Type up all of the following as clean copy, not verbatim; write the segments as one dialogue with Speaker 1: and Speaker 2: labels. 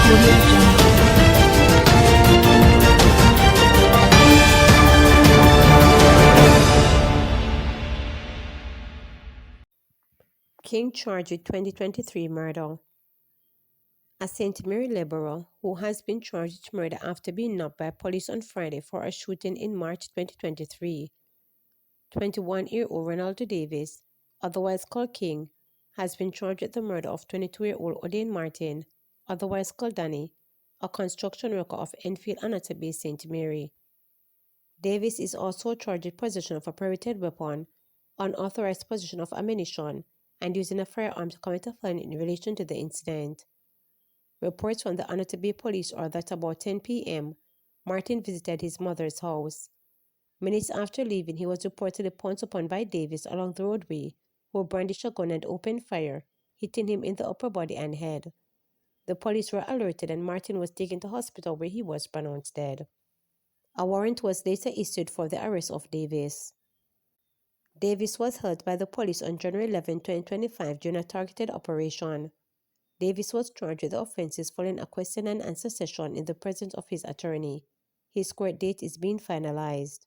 Speaker 1: Audio Jungle.
Speaker 2: King charged with 2023 murder. A St. Mary laborer who has been charged with murder after being knocked by police on Friday for a shooting in March 2023. 21-year-old Ronaldo Davis, otherwise called King, has been charged with the murder of 22-year-old Odain Martin, otherwise called Danny, a construction worker of Enfield Anatomy, St. Mary. Davis is also charged with possession of a prohibited weapon, unauthorized possession of ammunition, and using a firearm to commit a felony in relation to the incident. Reports from the Anatomy police are that about 10 p.m., Martin visited his mother's house. Minutes after leaving, he was reportedly pounced upon by Davis along the roadway, who brandished a gun and opened fire, hitting him in the upper body and head. The police were alerted and Martin was taken to hospital where he was pronounced dead. A warrant was later issued for the arrest of Davis. Davis was held by the police on January 11, 2025 during a targeted operation. Davis was charged with the offenses following a question and answer session in the presence of his attorney. His court date is being finalized.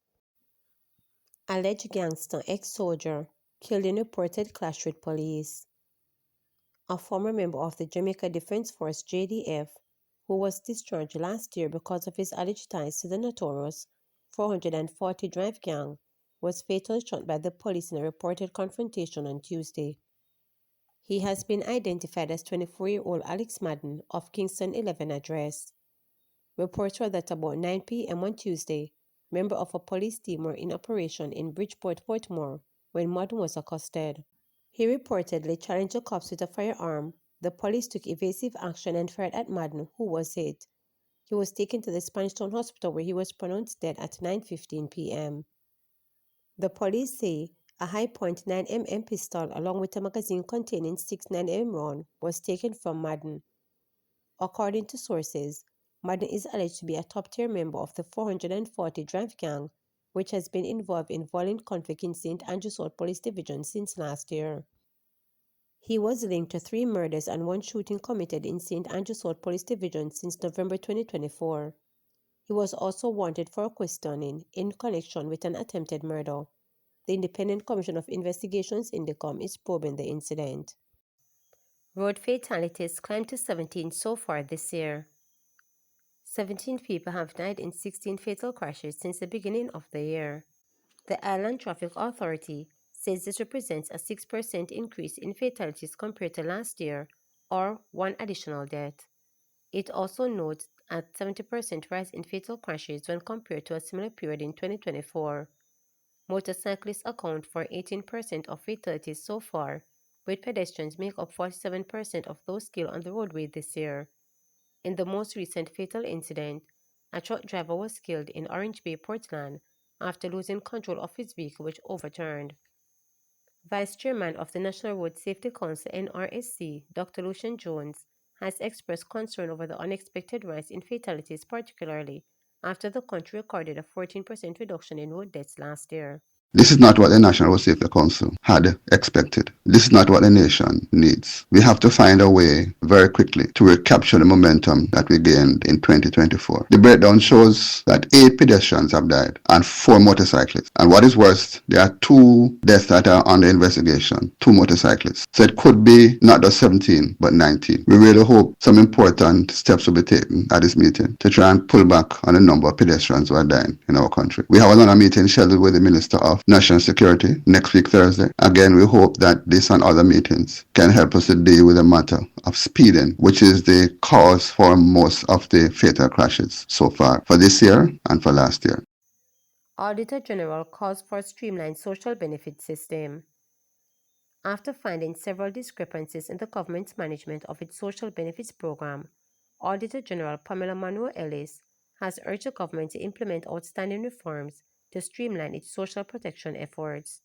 Speaker 2: Alleged gangster ex-soldier killed in reported clash with police. A former member of the Jamaica Defense Force JDF, who was discharged last year because of his alleged ties to the notorious 440 Drive gang, was fatally shot by the police in a reported confrontation on Tuesday. He has been identified as 24-year-old Alex Madden of Kingston 11 address. Reports were that about 9 p.m. on Tuesday, members of a police team were in operation in Bridgeport, Portmore, when Madden was accosted. He reportedly challenged the cops with a firearm. The police took evasive action and fired at Madden, who was hit. He was taken to the Spanish Town Hospital where he was pronounced dead at 9:15 p.m. The police say a high-point 9mm pistol along with a magazine containing 6 9mm rounds was taken from Madden. According to sources, Madden is alleged to be a top-tier member of the 440 Drive gang, which has been involved in violent conflict in St. Andrews South Police Division since last year. He was linked to 3 murders and 1 shooting committed in St. Andrews South Police Division since November 2024. He was also wanted for questioning in connection with an attempted murder. The Independent Commission of Investigations Indicom is probing the incident. Road fatalities climbed to 17 so far this year. 17 people have died in 16 fatal crashes since the beginning of the year. The Island Traffic Authority says this represents a 6% increase in fatalities compared to last year, or 1 additional death. It also notes a 70% rise in fatal crashes when compared to a similar period in 2024. Motorcyclists account for 18% of fatalities so far, with pedestrians make up 47% of those killed on the roadway this year. In the most recent fatal incident, a truck driver was killed in Orange Bay, Portland, after losing control of his vehicle which overturned. Vice Chairman of the National Road Safety Council NRSC, Dr. Lucian Jones, has expressed concern over the unexpected rise in fatalities, particularly after the country recorded a 14% reduction in road deaths last year.
Speaker 3: This is not what the National Road Safety Council had expected. This is not what the nation needs. We have to find a way very quickly to recapture the momentum that we gained in 2024. The breakdown shows that 8 pedestrians have died and 4 motorcyclists. And what is worse, there are 2 deaths that are under investigation, 2 motorcyclists. So it could be not just 17, but 19. We really hope some important steps will be taken at this meeting to try and pull back on the number of pedestrians who are dying in our country. We have another meeting scheduled with the Minister of National Security next week, Thursday. Again, we hope that this and other meetings can help us to deal with the matter of speeding, which is the cause for most of the fatal crashes so far for this year and for last year.
Speaker 2: Auditor General calls for a streamlined social benefit system. After finding several discrepancies in the government's management of its social benefits program, Auditor General Pamela Manuel-Ellis has urged the government to implement outstanding reforms to streamline its social protection efforts.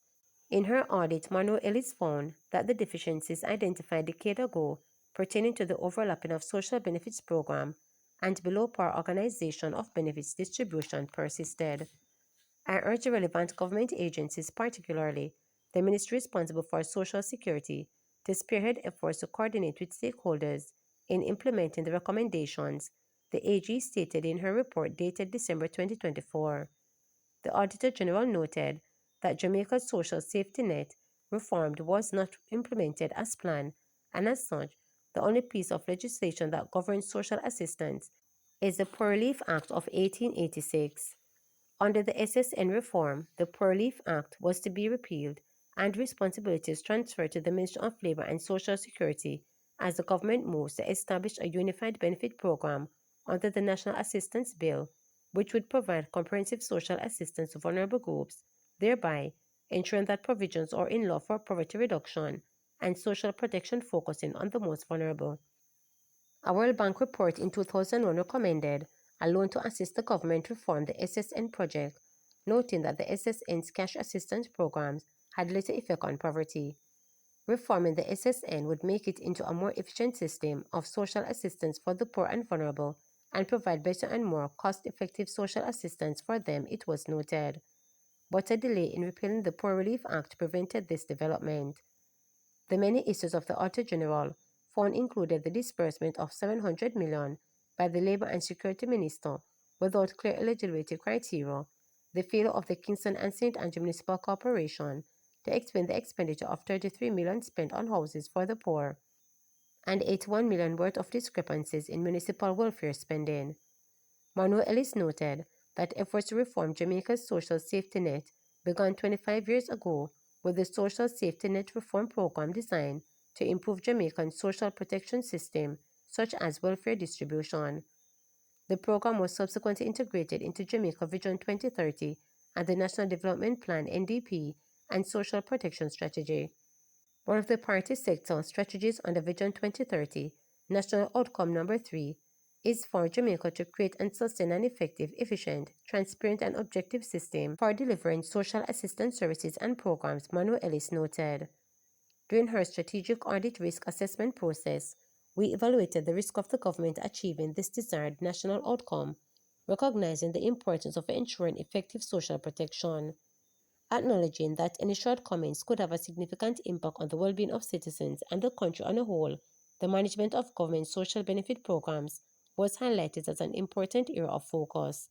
Speaker 2: In her audit, Manuel-Ellis found that the deficiencies identified a decade ago pertaining to the overlapping of social benefits program and below-par organization of benefits distribution persisted. I urge the relevant government agencies, particularly the ministry responsible for Social Security, to spearhead efforts to coordinate with stakeholders in implementing the recommendations, the AG stated in her report dated December 2024. The Auditor General noted that Jamaica's social safety net reform was not implemented as planned, and as such, the only piece of legislation that governs social assistance is the Poor Relief Act of 1886. Under the SSN reform, the Poor Relief Act was to be repealed and responsibilities transferred to the Ministry of Labour and Social Security as the government moves to establish a unified benefit program under the National Assistance Bill, which would provide comprehensive social assistance to vulnerable groups, thereby ensuring that provisions are in law for poverty reduction and social protection focusing on the most vulnerable. A World Bank report in 2001 recommended a loan to assist the government reform the SSN project, noting that the SSN's cash assistance programs had little effect on poverty. Reforming the SSN would make it into a more efficient system of social assistance for the poor and vulnerable and provide better and more cost-effective social assistance for them, it was noted. But a delay in repealing the Poor Relief Act prevented this development. The many issues of the Auditor General found included the disbursement of $700 million by the Labour and Security Minister without clear eligibility criteria, the failure of the Kingston and St. Andrew Municipal Corporation to explain the expenditure of $33 million spent on houses for the poor, and $81 million worth of discrepancies in municipal welfare spending. Manuel Ellis noted that efforts to reform Jamaica's social safety net began 25 years ago with the Social Safety Net Reform Program designed to improve Jamaica's social protection system, such as welfare distribution. The program was subsequently integrated into Jamaica Vision 2030 and the National Development Plan (NDP) and Social Protection Strategy. One of the party sector strategies under Vision 2030, National Outcome Number 3, is for Jamaica to create and sustain an effective, efficient, transparent, and objective system for delivering social assistance services and programs, Manuel Ellis noted. During her strategic audit risk assessment process, we evaluated the risk of the government achieving this desired national outcome, recognizing the importance of ensuring effective social protection. Acknowledging that any shortcomings could have a significant impact on the well-being of citizens and the country on a whole, the management of government social benefit programs was highlighted as an important area of focus.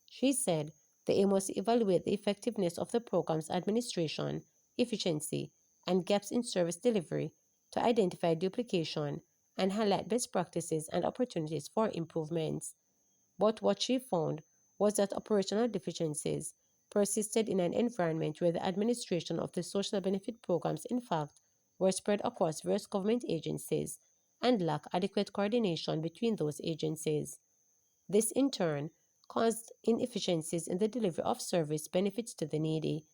Speaker 2: She said the aim was to evaluate the effectiveness of the program's administration, efficiency, and gaps in service delivery to identify duplication and highlight best practices and opportunities for improvements. But what she found was that operational deficiencies persisted in an environment where the administration of the social benefit programs, in fact, were spread across various government agencies and lacked adequate coordination between those agencies. This, in turn, caused inefficiencies in the delivery of service benefits to the needy.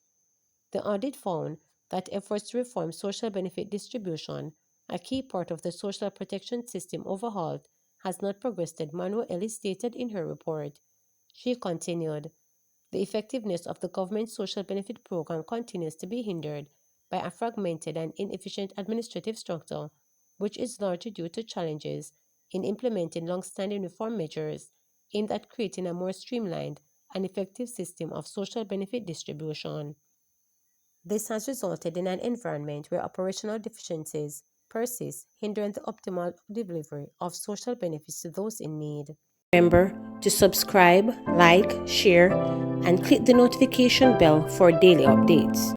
Speaker 2: The audit found that efforts to reform social benefit distribution, a key part of the social protection system overhaul, has not progressed, Manuel Ellis stated in her report. She continued, the effectiveness of the government's social benefit program continues to be hindered by a fragmented and inefficient administrative structure, which is largely due to challenges in implementing long-standing reform measures aimed at creating a more streamlined and effective system of social benefit distribution. This has resulted in an environment where operational deficiencies persist, hindering the optimal delivery of social benefits to those in need. Remember to subscribe, like, share, and click the notification bell for daily updates.